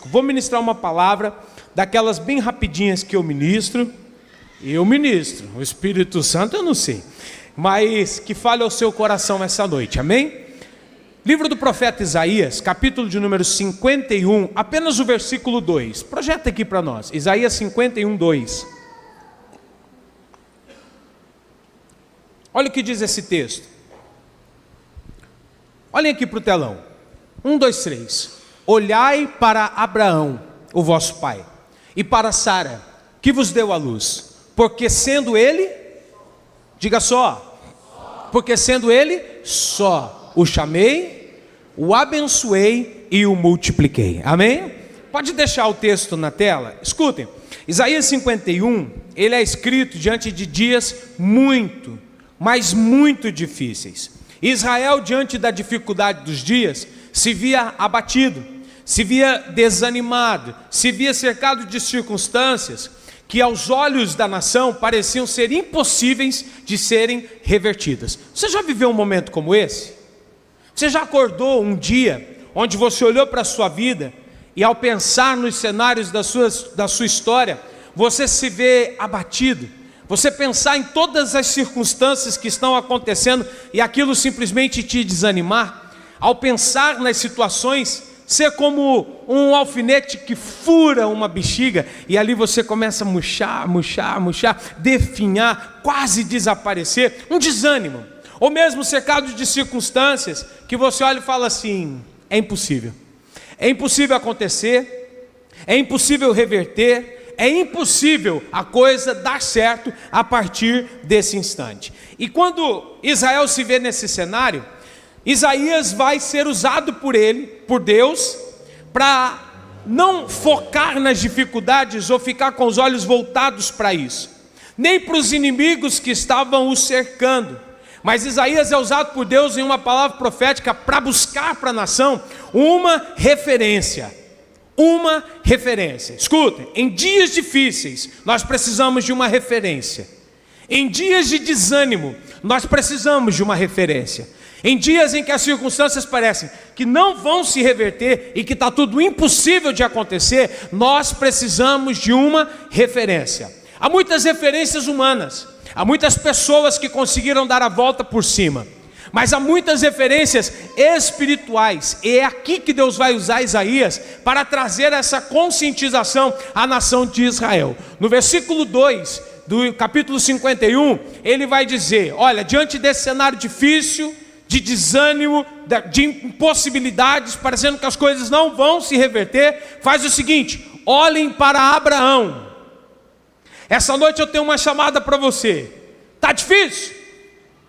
Vou ministrar uma palavra daquelas bem rapidinhas que eu ministro, o Espírito Santo eu não sei, mas que fale ao seu coração essa noite, amém? Livro do profeta Isaías, capítulo de número 51, apenas o versículo 2, projeta aqui para nós, Isaías 51, 2. Olha o que diz esse texto, olhem aqui para o telão, 1, 2, 3, olhai para Abraão, o vosso pai, e para Sara, que vos deu a luz, porque sendo ele, diga só, porque sendo ele só, o chamei, o abençoei e o multipliquei, amém? Pode deixar o texto na tela, escutem, Isaías 51, ele é escrito diante de dias muito, mas muito difíceis. Israel, diante da dificuldade dos dias, se via abatido, se via desanimado, se via cercado de circunstâncias que aos olhos da nação pareciam ser impossíveis de serem revertidas. Você já viveu um momento como esse? Você já acordou um dia onde você olhou para a sua vida e ao pensar nos cenários da sua história, você se vê abatido? Você pensar em todas as circunstâncias que estão acontecendo e aquilo simplesmente te desanimar? Ao pensar nas situações, ser como um alfinete que fura uma bexiga e ali você começa a murchar, definhar, quase desaparecer, um desânimo, ou mesmo cercado de circunstâncias que você olha e fala assim, é impossível acontecer, é impossível reverter, é impossível a coisa dar certo a partir desse instante. E quando Israel se vê nesse cenário, Isaías vai ser usado por Deus, para não focar nas dificuldades ou ficar com os olhos voltados para isso, nem para os inimigos que estavam o cercando, mas Isaías é usado por Deus em uma palavra profética para buscar para a nação uma referência. Escutem, em dias difíceis nós precisamos de uma referência, em dias de desânimo nós precisamos de uma referência, em dias em que as circunstâncias parecem que não vão se reverter e que está tudo impossível de acontecer, nós precisamos de uma referência. Há muitas referências humanas, há muitas pessoas que conseguiram dar a volta por cima, mas há muitas referências espirituais, e é aqui que Deus vai usar Isaías para trazer essa conscientização à nação de Israel. No versículo 2 do capítulo 51, ele vai dizer, olha, diante desse cenário difícil, de desânimo, de impossibilidades, parecendo que as coisas não vão se reverter, faz o seguinte, olhem para Abraão. Essa noite eu tenho uma chamada para você. Está difícil?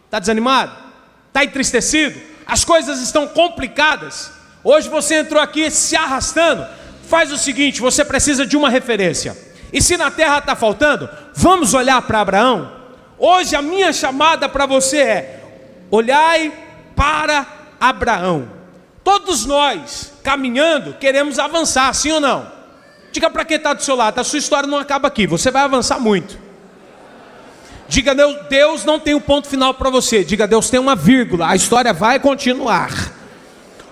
Está desanimado? Está entristecido? As coisas estão complicadas? Hoje você entrou aqui se arrastando? Faz o seguinte, você precisa de uma referência. E se na terra está faltando, vamos olhar para Abraão? Hoje a minha chamada para você é, olhai para Abraão. Todos nós, caminhando, queremos avançar, sim ou não? Diga para quem está do seu lado, a sua história não acaba aqui, você vai avançar muito. Diga, Deus não tem um ponto final para você. Diga, Deus tem uma vírgula, a história vai continuar.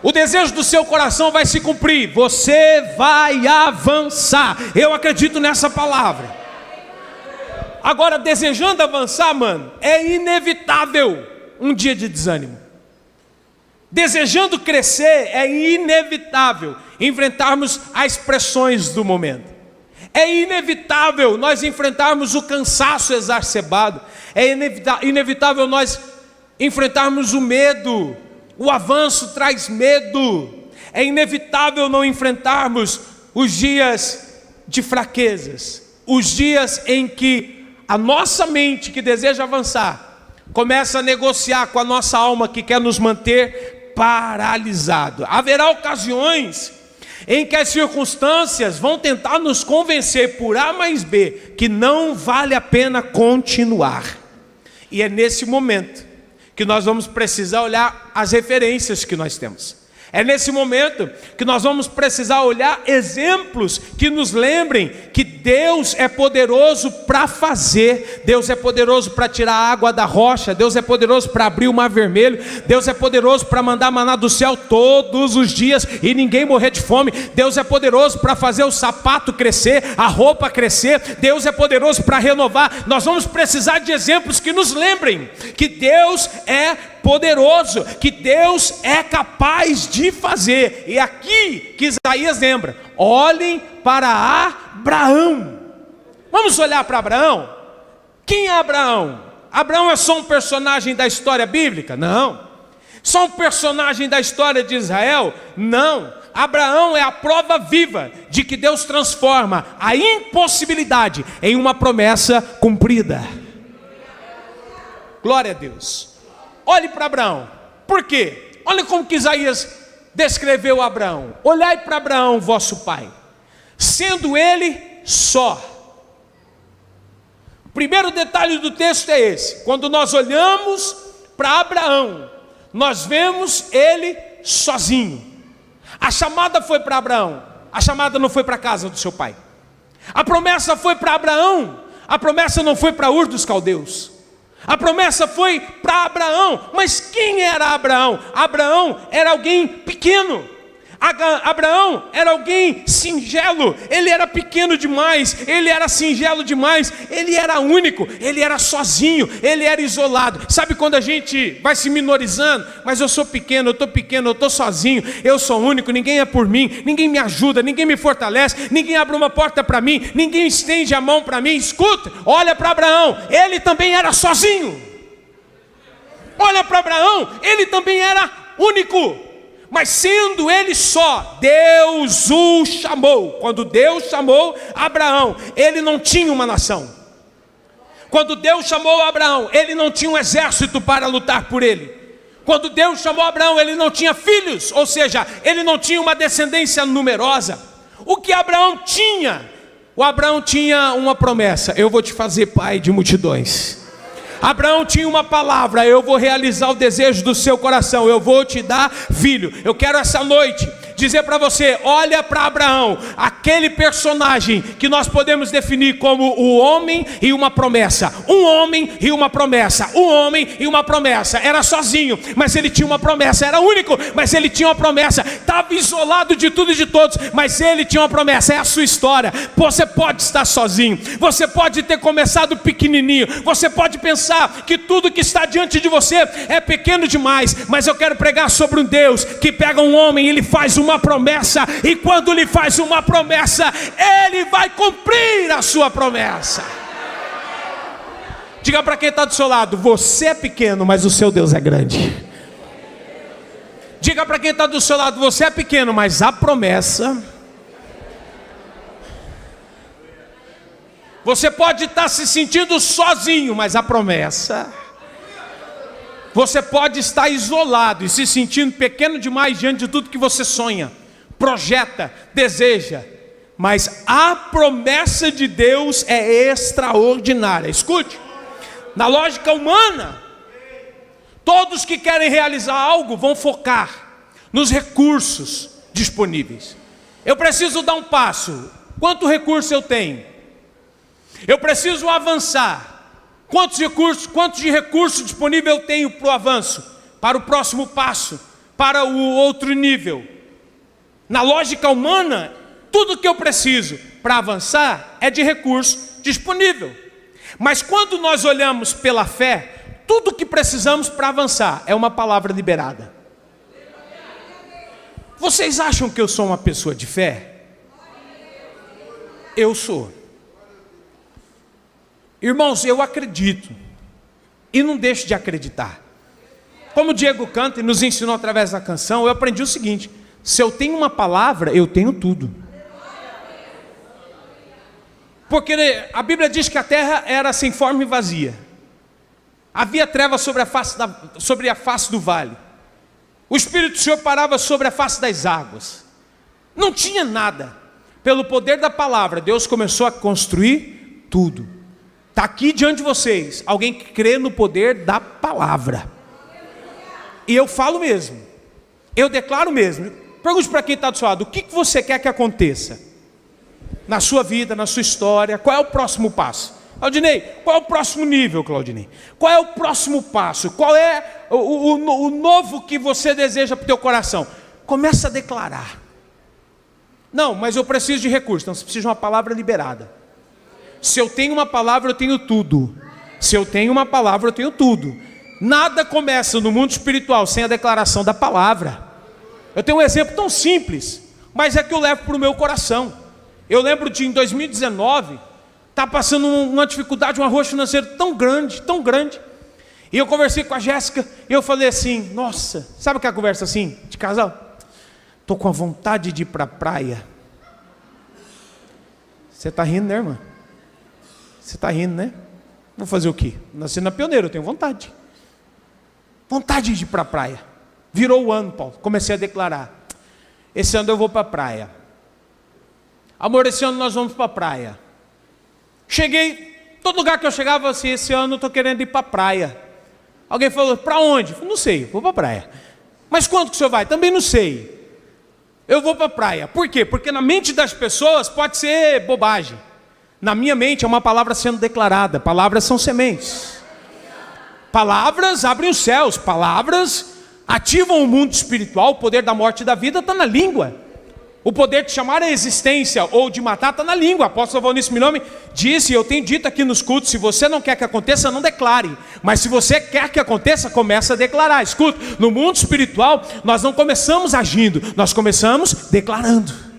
O desejo do seu coração vai se cumprir, você vai avançar. Eu acredito nessa palavra. Agora, desejando avançar, mano, é inevitável um dia de desânimo. Desejando crescer, é inevitável enfrentarmos as pressões do momento. É inevitável nós enfrentarmos o cansaço exacerbado. É inevitável nós enfrentarmos o medo. O avanço traz medo. É inevitável não enfrentarmos os dias de fraquezas, os dias em que a nossa mente que deseja avançar começa a negociar com a nossa alma que quer nos manter paralisado. Haverá ocasiões em que as circunstâncias vão tentar nos convencer por A mais B que não vale a pena continuar. E é nesse momento que nós vamos precisar olhar as referências que nós temos. É nesse momento que nós vamos precisar olhar exemplos que nos lembrem que Deus é poderoso para fazer. Deus é poderoso para tirar a água da rocha. Deus é poderoso para abrir o mar vermelho. Deus é poderoso para mandar maná do céu todos os dias e ninguém morrer de fome. Deus é poderoso para fazer o sapato crescer, a roupa crescer. Deus é poderoso para renovar. Nós vamos precisar de exemplos que nos lembrem que Deus é poderoso, que Deus é capaz de fazer. E aqui que Isaías lembra: olhem para Abraão. Vamos olhar para Abraão. Quem é Abraão? Abraão é só um personagem da história bíblica? Não. Só um personagem da história de Israel? Não. Abraão é a prova viva de que Deus transforma a impossibilidade em uma promessa cumprida. Glória a Deus. Olhe para Abraão. Por quê? Olha como que Isaías descreveu Abraão. Olhai para Abraão, vosso pai, sendo ele só. O primeiro detalhe do texto é esse: quando nós olhamos para Abraão, nós vemos ele sozinho. A chamada foi para Abraão, a chamada não foi para a casa do seu pai. A promessa foi para Abraão, a promessa não foi para Ur dos Caldeus. A promessa foi para Abraão. Mas quem era Abraão? Abraão era alguém pequeno. Abraão era alguém singelo. Ele era pequeno demais, ele era singelo demais, ele era único, ele era sozinho, ele era isolado. Sabe quando a gente vai se minorizando? Mas eu sou pequeno, eu estou sozinho, eu sou único, ninguém é por mim, ninguém me ajuda, ninguém me fortalece, ninguém abre uma porta para mim, ninguém estende a mão para mim. Escuta, olha para Abraão, ele também era sozinho. Olha para Abraão, ele também era único. Mas sendo ele só, Deus o chamou. Quando Deus chamou Abraão, ele não tinha uma nação. Quando Deus chamou Abraão, ele não tinha um exército para lutar por ele. Quando Deus chamou Abraão, ele não tinha filhos, ou seja, ele não tinha uma descendência numerosa. O que Abraão tinha? O Abraão tinha uma promessa: eu vou te fazer pai de multidões. Abraão tinha uma palavra: eu vou realizar o desejo do seu coração, eu vou te dar filho. Eu quero essa noite dizer para você: olha para Abraão, aquele personagem que nós podemos definir como o homem e uma promessa. Um homem e uma promessa, um homem e uma promessa. Era sozinho, mas ele tinha uma promessa. Era único, mas ele tinha uma promessa. Estava isolado de tudo e de todos, mas ele tinha uma promessa. É a sua história. Você pode estar sozinho, você pode ter começado pequenininho, você pode pensar que tudo que está diante de você é pequeno demais, mas eu quero pregar sobre um Deus que pega um homem e ele faz uma promessa, e quando ele faz uma promessa, ele vai cumprir a sua promessa. Diga para quem está do seu lado: você é pequeno, mas o seu Deus é grande. Diga para quem está do seu lado: você é pequeno, mas a promessa. Você pode estar se sentindo sozinho, mas a promessa. Você pode estar isolado e se sentindo pequeno demais diante de tudo que você sonha, projeta, deseja, mas a promessa de Deus é extraordinária. Escute, na lógica humana, todos que querem realizar algo vão focar nos recursos disponíveis. Eu preciso dar um passo. Quanto recurso eu tenho? Eu preciso avançar. Quantos de recurso disponível eu tenho para o avanço, para o próximo passo, para o outro nível? Na lógica humana, tudo que eu preciso para avançar é de recurso disponível. Mas quando nós olhamos pela fé, tudo que precisamos para avançar é uma palavra liberada. Vocês acham que eu sou uma pessoa de fé? Eu sou. Irmãos, eu acredito e não deixo de acreditar. Como o Diego canta e nos ensinou através da canção, eu aprendi o seguinte: se eu tenho uma palavra, eu tenho tudo. Porque a Bíblia diz que a terra era sem forma e vazia. Havia trevas sobre a face do vale. O Espírito do Senhor parava sobre a face das águas. Não tinha nada. Pelo poder da palavra, Deus começou a construir tudo. Está aqui diante de vocês alguém que crê no poder da palavra. E eu falo mesmo, Eu declaro mesmo. Pergunte para quem está do seu lado: o que você quer que aconteça na sua vida, na sua história? Qual é o próximo passo? Claudinei, qual é o próximo nível, Claudinei? Qual é o próximo passo? Qual é o novo que você deseja para o teu coração? Começa a declarar. Não, mas eu preciso de recursos. Então você precisa de uma palavra liberada. Se eu tenho uma palavra, eu tenho tudo. Se eu tenho uma palavra, eu tenho tudo. Nada começa no mundo espiritual sem a declaração da palavra. Eu tenho um exemplo tão simples, mas é que eu levo para o meu coração. Eu lembro de em 2019, tá passando uma dificuldade, um arroz financeiro tão grande, tão grande. E eu conversei com a Jéssica e eu falei assim: nossa, sabe aquela conversa assim, de casal? Estou com a vontade de ir para a praia. Você está rindo, né, irmã? Você está rindo, né? Vou fazer o quê? Nasci na Pioneira, eu tenho vontade. Vontade de ir para a praia. Virou o ano, Paulo. Comecei a declarar: esse ano eu vou para a praia. Amor, esse ano nós vamos para a praia. Cheguei, todo lugar que eu chegava assim: esse ano eu estou querendo ir para a praia. Alguém falou: para onde? Eu falei: não sei, vou para a praia. Mas quando que o senhor vai? Também não sei. Eu vou para a praia. Por quê? Porque na mente das pessoas pode ser bobagem. Na minha mente é uma palavra sendo declarada. Palavras são sementes. Palavras abrem os céus. Palavras ativam o mundo espiritual. O poder da morte e da vida está na língua. O poder de chamar a existência ou de matar está na língua. O apóstolo Valnício Milome disse, eu tenho dito aqui nos cultos: se você não quer que aconteça, não declare. Mas se você quer que aconteça, comece a declarar. Escuta, no mundo espiritual, nós não começamos agindo, nós começamos declarando.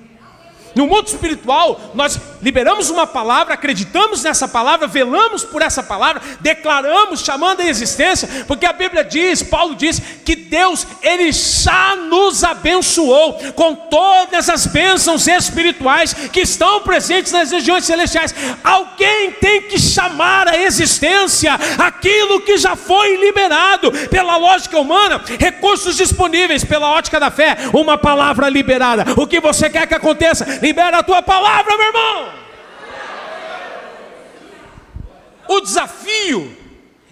No mundo espiritual, nós liberamos uma palavra, acreditamos nessa palavra, velamos por essa palavra, declaramos, chamando a existência, porque a Bíblia diz, Paulo diz, que Deus, Ele já nos abençoou com todas as bênçãos espirituais que estão presentes nas regiões celestiais. Alguém tem que chamar a existência aquilo que já foi liberado pela lógica humana, recursos disponíveis pela ótica da fé, uma palavra liberada. O que você quer que aconteça? Libera a tua palavra, meu irmão. O desafio,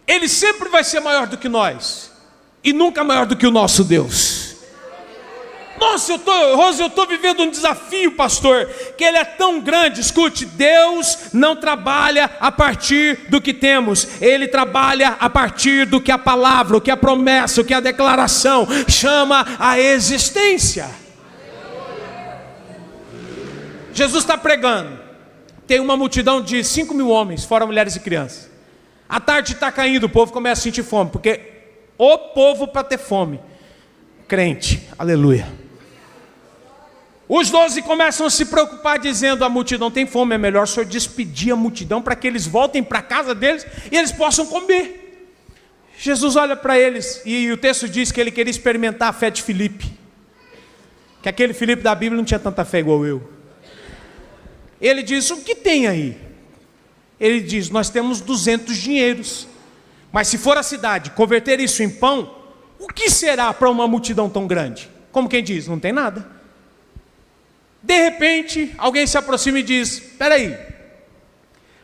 ele sempre vai ser maior do que nós, e nunca maior do que o nosso Deus. Nossa, eu estou vivendo um desafio, pastor, que ele é tão grande. Escute, Deus não trabalha a partir do que temos, Ele trabalha a partir do que a palavra, o que a promessa, o que a declaração chama a existência. Jesus está pregando, tem uma multidão de 5.000 homens, fora mulheres e crianças. A tarde está caindo, o povo começa a sentir fome, porque o povo para ter fome, crente, aleluia. Os 12 começam a se preocupar, dizendo: a multidão tem fome, é melhor o senhor despedir a multidão para que eles voltem para a casa deles e eles possam comer. Jesus olha para eles e o texto diz que ele queria experimentar a fé de Filipe, que aquele Filipe da Bíblia não tinha tanta fé igual eu. Ele diz: o que tem aí? Ele diz: nós temos 200 dinheiros, mas se for a cidade converter isso em pão, o que será para uma multidão tão grande? Como quem diz, não tem nada. De repente, alguém se aproxima e diz: espera aí,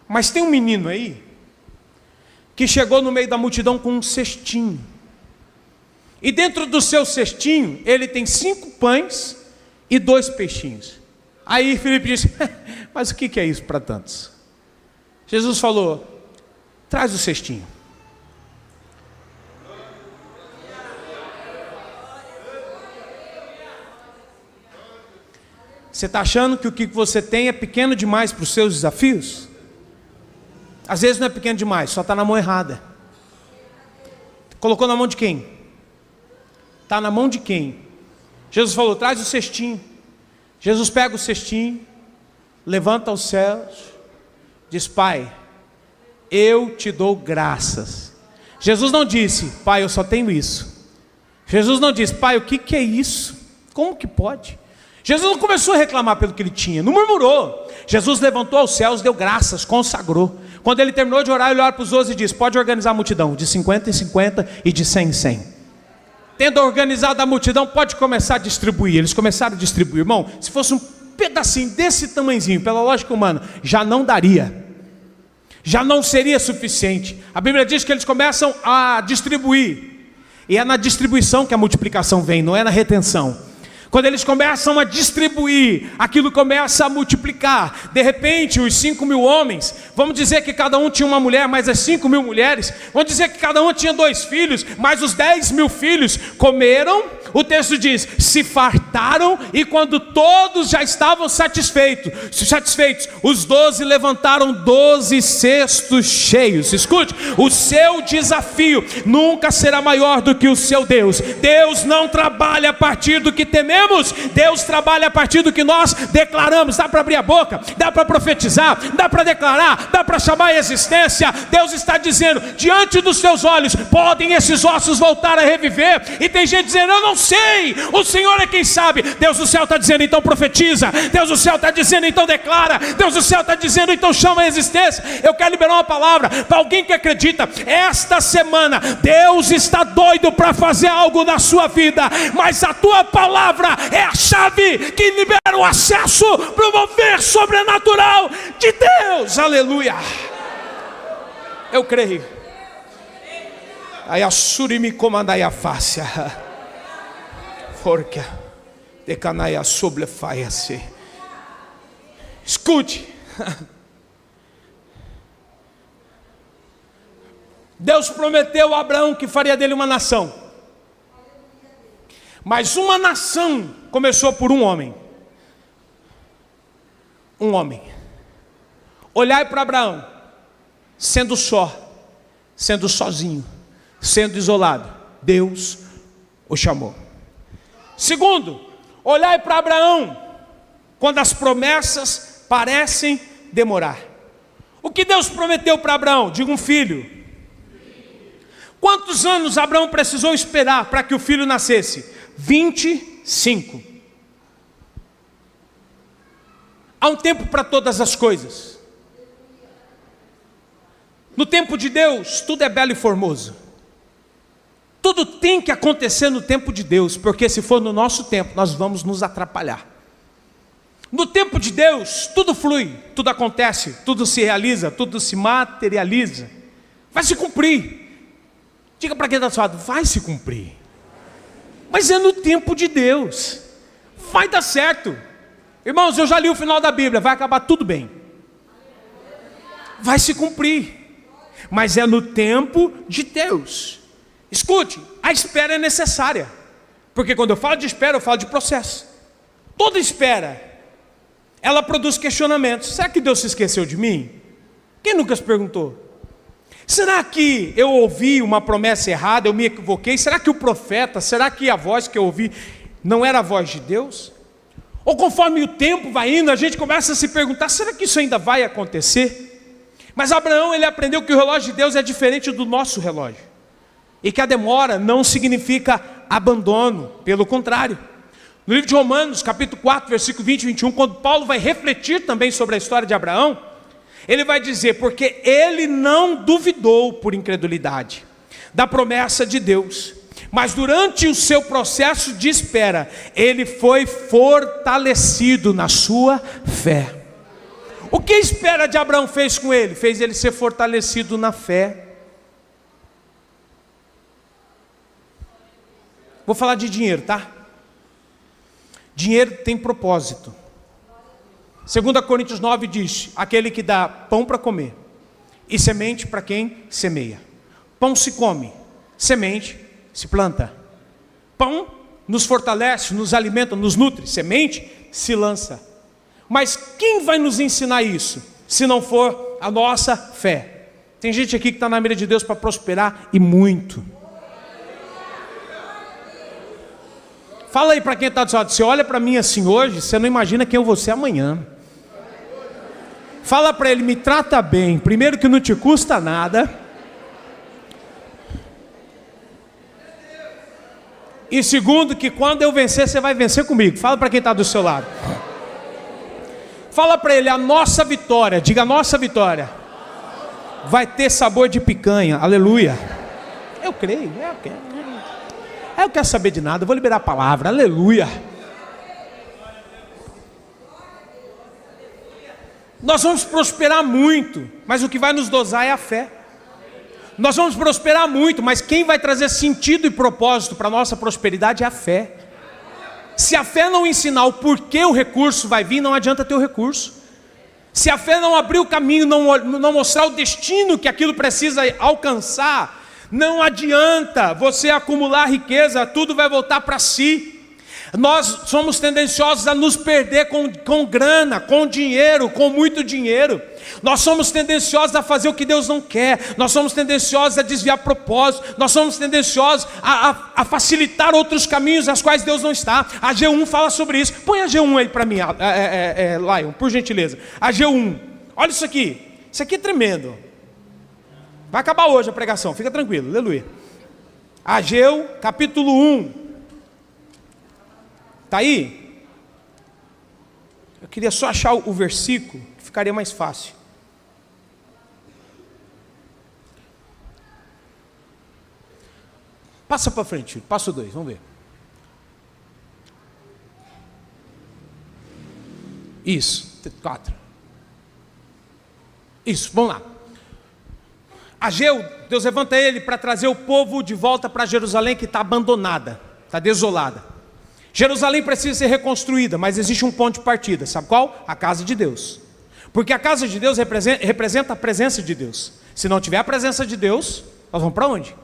mas tem um menino aí, que chegou no meio da multidão com um cestinho, e dentro do seu cestinho, ele tem 5 pães e 2 peixinhos. Aí Filipe disse: mas o que é isso para tantos? Jesus falou: traz o cestinho. Você está achando que o que você tem é pequeno demais para os seus desafios? Às vezes não é pequeno demais, só está na mão errada. Colocou na mão de quem? Está na mão de quem? Jesus falou: traz o cestinho. Jesus pega o cestinho, levanta aos céus, diz: Pai, eu te dou graças. Jesus não disse: Pai, eu só tenho isso. Jesus não disse: Pai, o que é isso? Como que pode? Jesus não começou a reclamar pelo que ele tinha, não murmurou. Jesus levantou aos céus, deu graças, consagrou. Quando ele terminou de orar, ele olha para os 12 e diz: pode organizar a multidão, de 50 em 50 e de 100 em 100. Tendo organizado a multidão, pode começar a distribuir. Eles começaram a distribuir. Irmão, se fosse um pedacinho desse tamanhozinho, pela lógica humana, já não daria, já não seria suficiente. A Bíblia diz que eles começam a distribuir, E é na distribuição que a multiplicação vem, não é na retenção. Quando eles começam a distribuir, aquilo começa a multiplicar. De repente, os 5.000 homens, vamos dizer que cada um tinha uma mulher, mas as 5.000 mulheres, vamos dizer que cada um tinha 2 filhos, mas os 10.000 filhos comeram. O texto diz, se fartaram, e quando todos já estavam satisfeitos, os 12 levantaram 12 cestos cheios. Escute, o seu desafio nunca será maior do que o seu Deus. Deus não trabalha a partir do que tememos, Deus trabalha a partir do que nós declaramos. Dá para abrir a boca, dá para profetizar, dá para declarar, dá para chamar a existência. Deus está dizendo, diante dos teus olhos, podem esses ossos voltar a reviver. E tem gente dizendo, eu não sei, o Senhor é quem sabe. Deus do céu está dizendo, então profetiza. Deus do céu está dizendo, então declara. Deus do céu está dizendo, então chama a existência. Eu quero liberar uma palavra para alguém que acredita. Esta semana Deus está doido para fazer algo na sua vida, mas a tua palavra é a chave que libera o acesso para o mover sobrenatural de Deus. Aleluia. Eu creio. Aí a surimi comandai a face. Porque decanaia sobrefaia-se. Escute. Deus prometeu a Abraão que faria dele uma nação. Mas uma nação começou por um homem. Um homem. Olhai para Abraão, sendo só, sendo sozinho, sendo isolado. Deus o chamou. Segundo, olhai para Abraão, quando as promessas parecem demorar. O que Deus prometeu para Abraão? Diga, um filho. Quantos anos Abraão precisou esperar para que o filho nascesse? 25. Há um tempo para todas as coisas. No tempo de Deus, tudo é belo e formoso. Tudo tem que acontecer no tempo de Deus, porque se for no nosso tempo, nós vamos nos atrapalhar. No tempo de Deus, tudo flui, tudo acontece, tudo se realiza, tudo se materializa. Vai se cumprir. Diga para quem está do seu lado, vai se cumprir. Mas é no tempo de Deus. Vai dar certo. Irmãos, eu já li o final da Bíblia, vai acabar tudo bem. Vai se cumprir. Mas é no tempo de Deus. Escute, a espera é necessária. Porque quando eu falo de espera, eu falo de processo. Toda espera, ela produz questionamentos. Será que Deus se esqueceu de mim? Quem nunca se perguntou? Será que eu ouvi uma promessa errada, eu me equivoquei? Será que o profeta, será que a voz que eu ouvi não era a voz de Deus? Ou conforme o tempo vai indo, a gente começa a se perguntar, será que isso ainda vai acontecer? Mas Abraão, ele aprendeu que o relógio de Deus é diferente do nosso relógio. E que a demora não significa abandono, pelo contrário. No livro de Romanos, capítulo 4, versículo 20 e 21, quando Paulo vai refletir também sobre a história de Abraão, ele vai dizer, porque ele não duvidou por incredulidade da promessa de Deus, mas durante o seu processo de espera, ele foi fortalecido na sua fé. O que a espera de Abraão fez com ele? Fez ele ser fortalecido na fé. Vou falar de dinheiro, tá? Dinheiro tem propósito. 2 Coríntios 9 diz, aquele que dá pão para comer e semente para quem semeia. Pão se come, semente se planta. Pão nos fortalece, nos alimenta, nos nutre. Semente se lança. Mas quem vai nos ensinar isso, se não for a nossa fé? Tem gente aqui que está na mira de Deus para prosperar e muito. Fala aí para quem está do seu lado, você olha para mim assim hoje, você não imagina quem eu vou ser amanhã. Fala para ele, me trata bem, primeiro que não te custa nada. E segundo que quando eu vencer, você vai vencer comigo. Fala para quem está do seu lado. Fala para ele, a nossa vitória, diga a nossa vitória, vai ter sabor de picanha, aleluia. Eu creio, eu não quero saber de nada, eu vou liberar a palavra, aleluia. Nós vamos prosperar muito, mas o que vai nos dosar é a fé. Nós vamos prosperar muito, mas quem vai trazer sentido e propósito para a nossa prosperidade é a fé. Se a fé não ensinar o porquê o recurso vai vir, não adianta ter o recurso. Se a fé não abrir o caminho, não mostrar o destino que aquilo precisa alcançar, não adianta você acumular riqueza, tudo vai voltar para si. Nós somos tendenciosos a nos perder com grana, com dinheiro, com muito dinheiro. Nós somos tendenciosos a fazer o que Deus não quer. Nós somos tendenciosos a desviar propósito. Nós somos tendenciosos a facilitar outros caminhos aos quais Deus não está. A G1 fala sobre isso. Põe a G1 aí para mim, Lion, por gentileza. A G1, olha isso aqui. Isso aqui é tremendo. Vai acabar hoje a pregação, fica tranquilo, aleluia. Ageu, capítulo 1. Está aí? Eu queria só achar o versículo, que ficaria mais fácil. Passa para frente, passa o 2, vamos ver. Isso, 4. Isso, vamos lá. Ageu, Deus levanta ele para trazer o povo de volta para Jerusalém, que está abandonada, está desolada. Jerusalém precisa ser reconstruída, mas existe um ponto de partida, sabe qual? A casa de Deus. Porque a casa de Deus representa a presença de Deus. Se não tiver a presença de Deus, nós vamos para onde?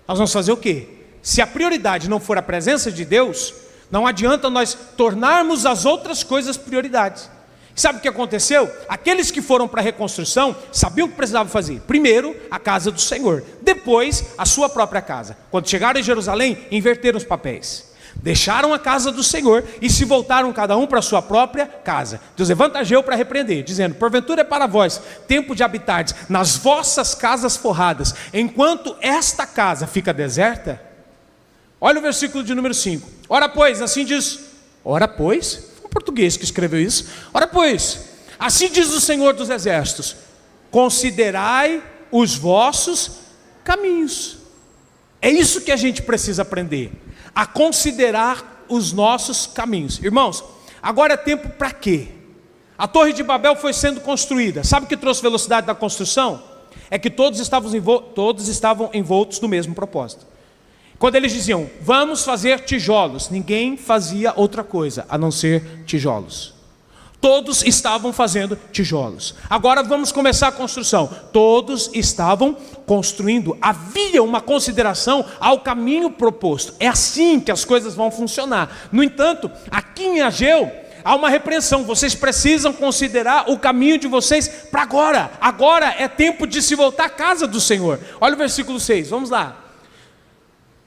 Nós vamos fazer o quê? Se a prioridade não for a presença de Deus, não adianta nós tornarmos as outras coisas prioridades. Sabe o que aconteceu? Aqueles que foram para a reconstrução sabiam o que precisavam fazer. Primeiro, a casa do Senhor. Depois, a sua própria casa. Quando chegaram em Jerusalém, inverteram os papéis. Deixaram a casa do Senhor e se voltaram cada um para a sua própria casa. Deus levanta Ageu para repreender, dizendo: porventura é para vós tempo de habitardes nas vossas casas forradas, enquanto esta casa fica deserta? Olha o versículo de número 5. Ora pois, assim diz, ora pois, foi um português que escreveu isso. Ora pois, assim diz o Senhor dos Exércitos: considerai os vossos caminhos. É isso que a gente precisa aprender, a considerar os nossos caminhos. Irmãos, agora é tempo para quê? A Torre de Babel foi sendo construída. Sabe o que trouxe velocidade da construção? É que todos estavam envoltos no mesmo propósito. Quando eles diziam, vamos fazer tijolos, ninguém fazia outra coisa a não ser tijolos. Todos estavam fazendo tijolos. Agora vamos começar a construção. Todos estavam construindo. Havia uma consideração ao caminho proposto. É assim que as coisas vão funcionar. No entanto, aqui em Ageu, há uma repreensão. Vocês precisam considerar o caminho de vocês para agora. Agora é tempo de se voltar à casa do Senhor. Olha o versículo 6, vamos lá.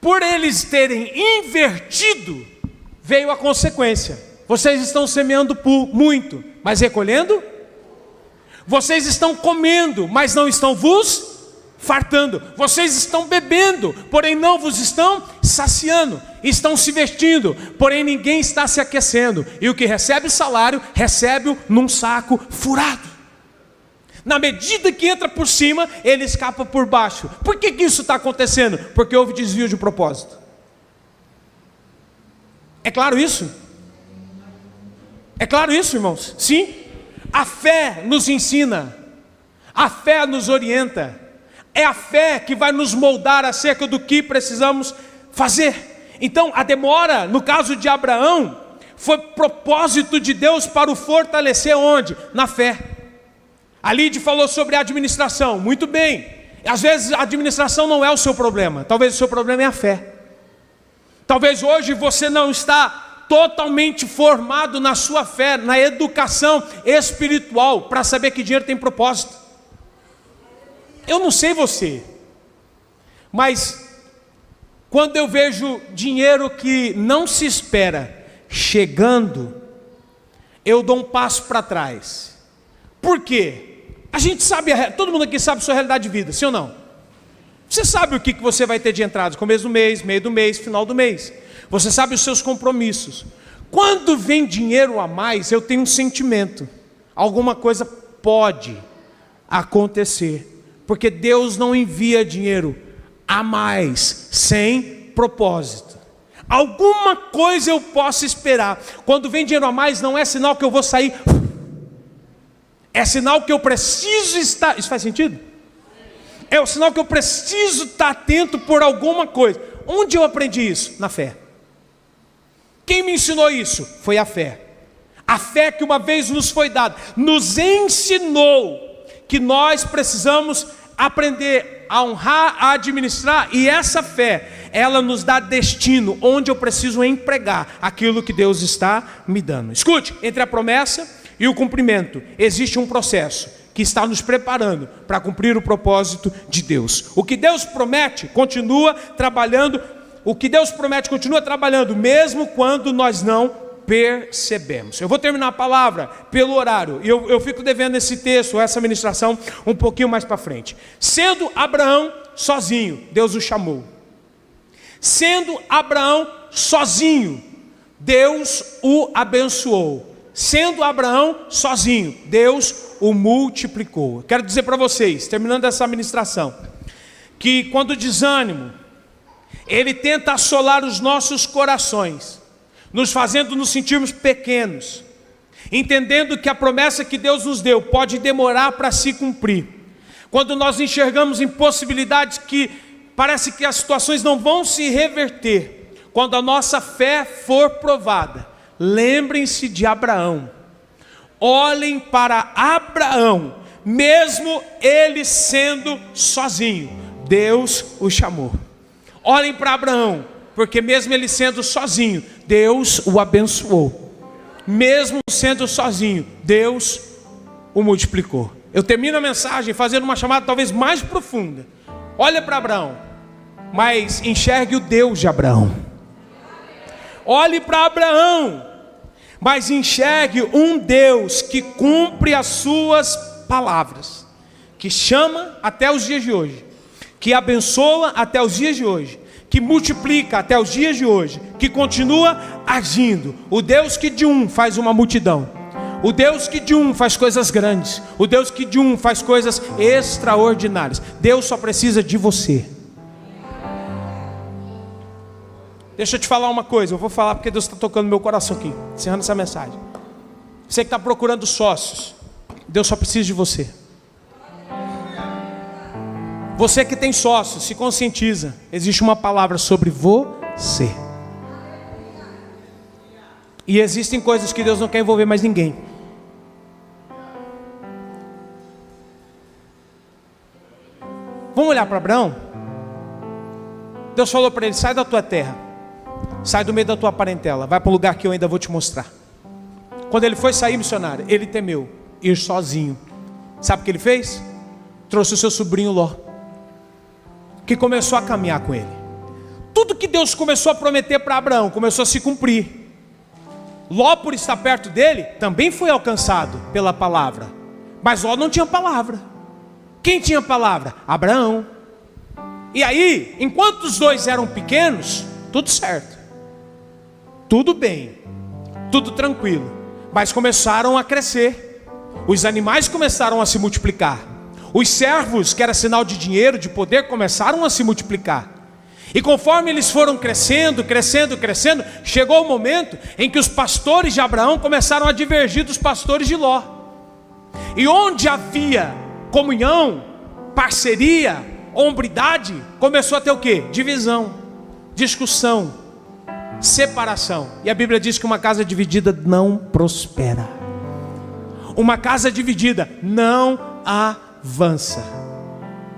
Por eles terem invertido, veio a consequência. Vocês estão semeando muito, mas recolhendo? Vocês estão comendo, mas não estão vos fartando. Vocês estão bebendo, porém não vos estão saciando. Estão se vestindo, porém ninguém está se aquecendo. E o que recebe salário, recebe-o num saco furado. Na medida que entra por cima, ele escapa por baixo. Por que isso está acontecendo? Porque houve desvio de propósito. É claro isso? É claro isso, irmãos? Sim. A fé nos ensina, a fé nos orienta. É a fé que vai nos moldar acerca do que precisamos fazer. Então, a demora, no caso de Abraão, foi propósito de Deus para o fortalecer onde? Na fé. A Lídia falou sobre a administração, muito bem. Às vezes a administração não é o seu problema, talvez o seu problema é a fé. Talvez hoje você não está totalmente formado na sua fé, na educação espiritual, para saber que dinheiro tem propósito. Eu não sei você, mas quando eu vejo dinheiro que não se espera chegando, eu dou um passo para trás. Por quê? A gente sabe, todo mundo aqui sabe a sua realidade de vida, sim ou não? Você sabe o que você vai ter de entradas, começo do mês, meio do mês, final do mês. Você sabe os seus compromissos. Quando vem dinheiro a mais, eu tenho um sentimento. Alguma coisa pode acontecer. Porque Deus não envia dinheiro a mais, sem propósito. Alguma coisa eu posso esperar. Quando vem dinheiro a mais, não é sinal que eu vou sair. É sinal que eu preciso estar. Isso faz sentido? É o sinal que eu preciso estar atento por alguma coisa. Onde eu aprendi isso? Na fé. Quem me ensinou isso? Foi a fé. A fé que uma vez nos foi dada, nos ensinou que nós precisamos aprender a honrar, a administrar, e essa fé, ela nos dá destino, onde eu preciso empregar aquilo que Deus está me dando. Escute, entre a promessa e o cumprimento, existe um processo que está nos preparando para cumprir o propósito de Deus. O que Deus promete, continua trabalhando. O que Deus promete, continua trabalhando, mesmo quando nós não percebemos. Eu vou terminar a palavra pelo horário, e eu fico devendo esse texto, essa ministração, um pouquinho mais para frente. Sendo Abraão sozinho, Deus o chamou. Sendo Abraão sozinho, Deus o abençoou. Sendo Abraão sozinho, Deus o multiplicou. Quero dizer para vocês, terminando essa ministração, que quando o desânimo, ele tenta assolar os nossos corações, nos fazendo nos sentirmos pequenos, entendendo que a promessa que Deus nos deu pode demorar para se cumprir. Quando nós enxergamos impossibilidades que parece que as situações não vão se reverter, quando a nossa fé for provada, lembrem-se de Abraão. Olhem para Abraão, mesmo ele sendo sozinho, Deus o chamou. Olhem para Abraão, porque mesmo ele sendo sozinho, Deus o abençoou. Mesmo sendo sozinho, Deus o multiplicou. Eu termino a mensagem fazendo uma chamada talvez mais profunda. Olha para Abraão, mas enxergue o Deus de Abraão. Olhe para Abraão, mas enxergue um Deus que cumpre as suas palavras, que chama até os dias de hoje, que abençoa até os dias de hoje, que multiplica até os dias de hoje, que continua agindo. O Deus que de um faz uma multidão, o Deus que de um faz coisas grandes, o Deus que de um faz coisas extraordinárias. Deus só precisa de você. Deixa eu te falar uma coisa, eu vou falar porque Deus está tocando no meu coração aqui, encerrando essa mensagem. Você que está procurando sócios, Deus só precisa de você. Você que tem sócios, se conscientiza, existe uma palavra sobre você. E existem coisas que Deus não quer envolver mais ninguém. Vamos olhar para Abraão? Deus falou para ele: sai da tua terra, sai do meio da tua parentela, vai para um lugar que eu ainda vou te mostrar. Quando ele foi sair missionário, ele temeu ir sozinho. Sabe o que ele fez? Trouxe o seu sobrinho Ló, que começou a caminhar com ele. Tudo que Deus começou a prometer para Abraão começou a se cumprir. Ló, por estar perto dele, também foi alcançado pela palavra, mas Ló não tinha palavra. Quem tinha palavra? Abraão. E aí, enquanto os dois eram pequenos, tudo certo, tudo bem, tudo tranquilo, mas começaram a crescer. Os animais começaram a se multiplicar. Os servos, que era sinal de dinheiro, de poder, começaram a se multiplicar. E conforme eles foram crescendo, chegou o momento em que os pastores de Abraão começaram a divergir dos pastores de Ló. E onde havia comunhão, parceria, hombridade, começou a ter o quê? Divisão, discussão, separação. E a Bíblia diz que uma casa dividida não prospera. Uma casa dividida não avança.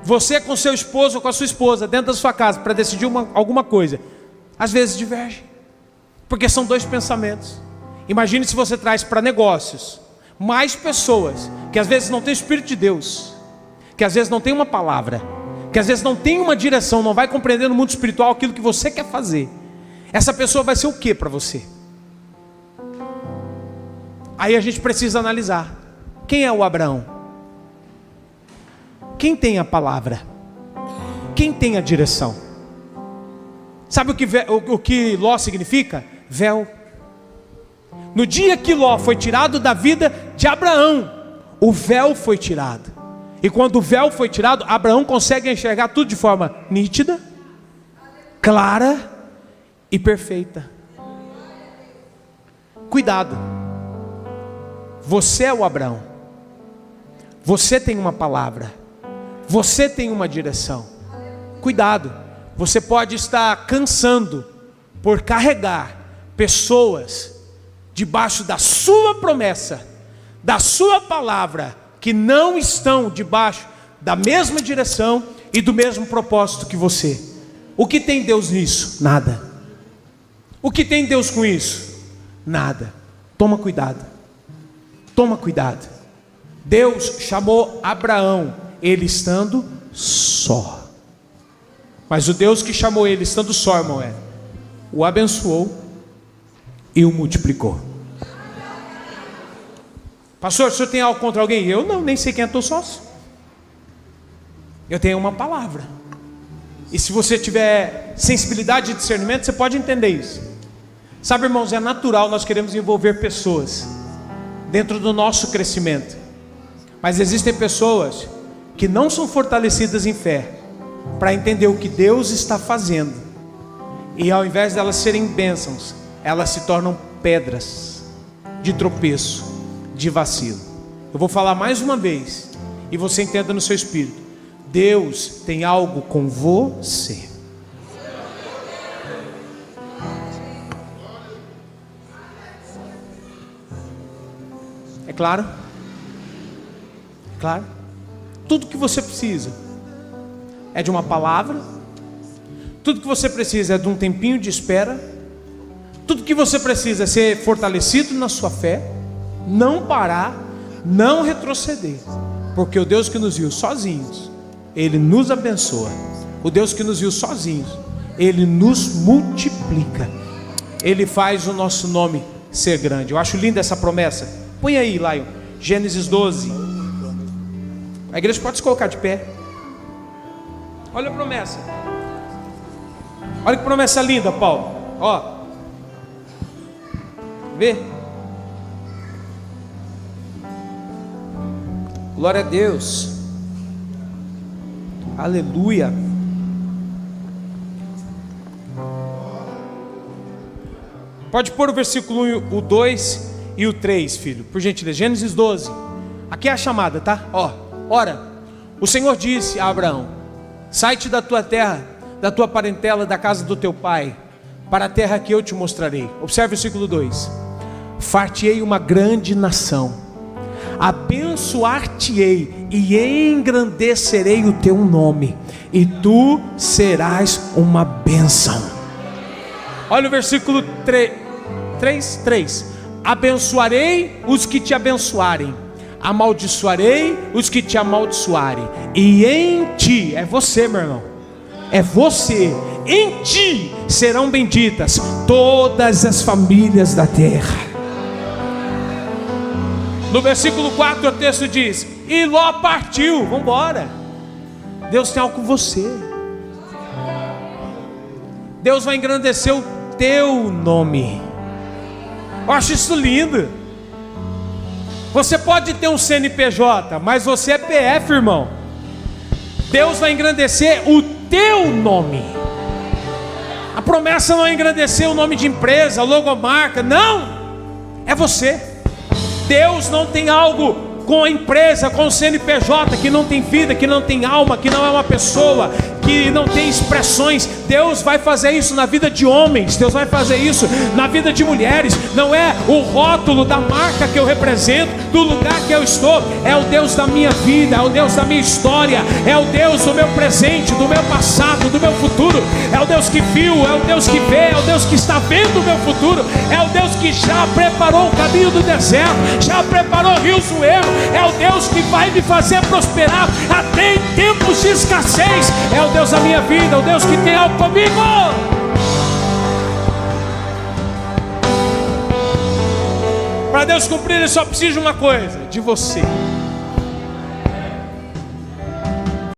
Você com seu esposo ou com a sua esposa dentro da sua casa para decidir alguma coisa, às vezes diverge, porque são dois pensamentos. Imagine se você traz para negócios mais pessoas que às vezes não tem o Espírito de Deus, que às vezes não tem uma palavra, que às vezes não tem uma direção, não vai compreender no mundo espiritual aquilo que você quer fazer. Essa pessoa vai ser o que para você? Aí a gente precisa analisar: quem é o Abraão? Quem tem a palavra? Quem tem a direção? Sabe o que Ló significa? Véu. No dia que Ló foi tirado da vida de Abraão, o véu foi tirado. E quando o véu foi tirado, Abraão consegue enxergar tudo de forma nítida, clara e perfeita. Cuidado. Você é o Abraão. Você tem uma palavra. Você tem uma direção. Cuidado, você pode estar cansando por carregar pessoas debaixo da sua promessa, da sua palavra, que não estão debaixo da mesma direção e do mesmo propósito que você. O que tem Deus nisso? Nada. O que tem Deus com isso? Nada. Toma cuidado. Toma cuidado. Deus chamou Abraão, ele estando só. Mas o Deus que chamou ele estando só, irmão, o abençoou e o multiplicou. Pastor, o senhor tem algo contra alguém? Eu não, nem sei quem é teu sócio. Eu tenho uma palavra. E se você tiver sensibilidade e discernimento, você pode entender isso. Sabe, irmãos, é natural nós queremos envolver pessoas dentro do nosso crescimento. Mas existem pessoas que não são fortalecidas em fé para entender o que Deus está fazendo. E ao invés de elas serem bênçãos, elas se tornam pedras de tropeço, de vacilo. Eu vou falar mais uma vez, e você entenda no seu espírito: Deus tem algo com você. É claro? É claro? Tudo que você precisa é de uma palavra. Tudo que você precisa é de um tempinho de espera. Tudo que você precisa é ser fortalecido na sua fé, não parar, não retroceder, porque o Deus que nos viu sozinhos, Ele nos abençoa. O Deus que nos viu sozinhos, Ele nos multiplica. Ele faz o nosso nome ser grande. Eu acho linda essa promessa. Põe aí, Lion, Gênesis 12. A igreja pode se colocar de pé. Olha a promessa. Olha que promessa linda, Paulo. Ó, vê. Glória a Deus. Aleluia. Pode pôr o versículo 1, o 2 e o 3, filho, por gentileza. Gênesis 12. Aqui é a chamada, tá? Ó, ora, o Senhor disse a Abraão: sai-te da tua terra, da tua parentela, da casa do teu pai, para a terra que eu te mostrarei. Observe o versículo 2: far-te-ei uma grande nação, abençoar-te-ei e engrandecerei o teu nome, e tu serás uma bênção. Olha o versículo 3: abençoarei os que te abençoarem, amaldiçoarei os que te amaldiçoarem, e em ti, é você, meu irmão, é você, em ti serão benditas todas as famílias da terra. No versículo 4 o texto diz: e Ló partiu. Vamos embora. Deus tem algo com você. Deus vai engrandecer o teu nome. Eu acho isso lindo. Você pode ter um CNPJ, mas você é PF, irmão. Deus vai engrandecer o teu nome. A promessa não é engrandecer o nome de empresa, logomarca. Não, é você. Deus não tem algo com a empresa, com o CNPJ, que não tem vida, que não tem alma, que não é uma pessoa, que não tem expressões. Deus vai fazer isso na vida de homens, Deus vai fazer isso na vida de mulheres. Não é o rótulo da marca que eu represento, do lugar que eu estou. É o Deus da minha vida, é o Deus da minha história, é o Deus do meu presente, do meu passado, do meu futuro. É o Deus que viu, é o Deus que vê, é o Deus que está vendo o meu futuro. É o Deus que já preparou o caminho do deserto, já preparou o rio Zueiro. É o Deus que vai me fazer prosperar até em tempos de escassez. É o Deus da minha vida, o Deus que tem algo comigo. Para Deus cumprir, Ele só precisa de uma coisa: de você.